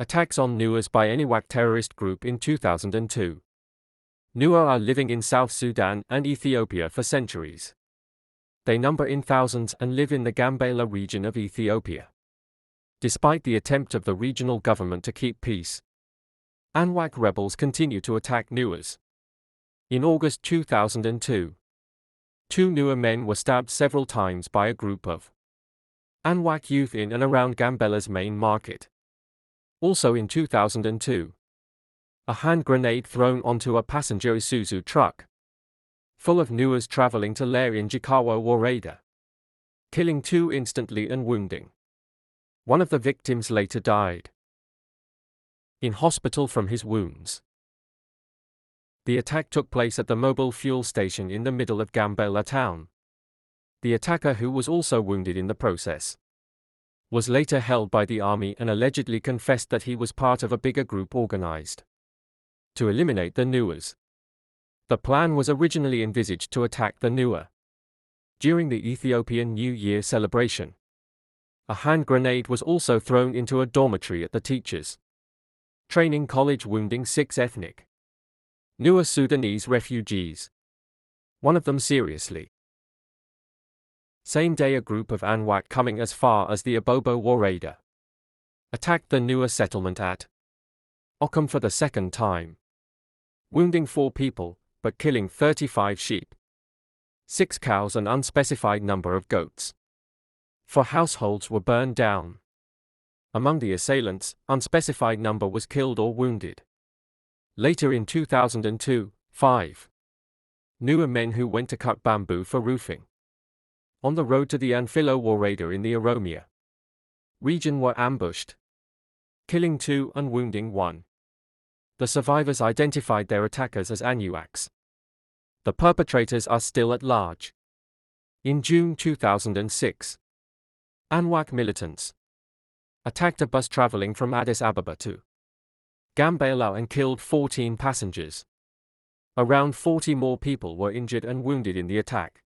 Attacks on Nuers by Anywak terrorist group in 2002. Nuer are living in South Sudan and Ethiopia for centuries. They number in thousands and live in the Gambella region of Ethiopia. Despite the attempt of the regional government to keep peace, Anywak rebels continue to attack Nuers. In August 2002, two Nuer men were stabbed several times by a group of Anywak youth in and around Gambella's main market. Also in 2002, a hand grenade thrown onto a passenger Isuzu truck full of Nuers traveling to Lair in Jikawa Warada, killing two instantly and wounding. One of the victims later died in hospital from his wounds. The attack took place at the mobile fuel station in the middle of Gambella town. The attacker, who was also wounded in the process, was later held by the army and allegedly confessed that he was part of a bigger group organized to eliminate the Nuers. The plan was originally envisaged to attack the Nuer during the Ethiopian New Year celebration. A hand grenade was also thrown into a dormitory at the teachers' training college, wounding 6 ethnic Nuer Sudanese refugees, one of them seriously. Same day, a group of Anywak coming as far as the Abobo Warada attacked the Nuer settlement at Okum for the second time, wounding 4 people, but killing 35 sheep, 6 cows, and unspecified number of goats. 4 households were burned down. Among the assailants, unspecified number was killed or wounded. Later in 2002, 5 Nuer men who went to cut bamboo for roofing on the road to the Anfilo Warada in the Oromia region were ambushed, killing 2 and wounding 1. The survivors identified their attackers as Anywaks. The perpetrators are still at large. In June 2006, Anywak militants attacked a bus traveling from Addis Ababa to Gambella and killed 14 passengers. Around 40 more people were injured and wounded in the attack.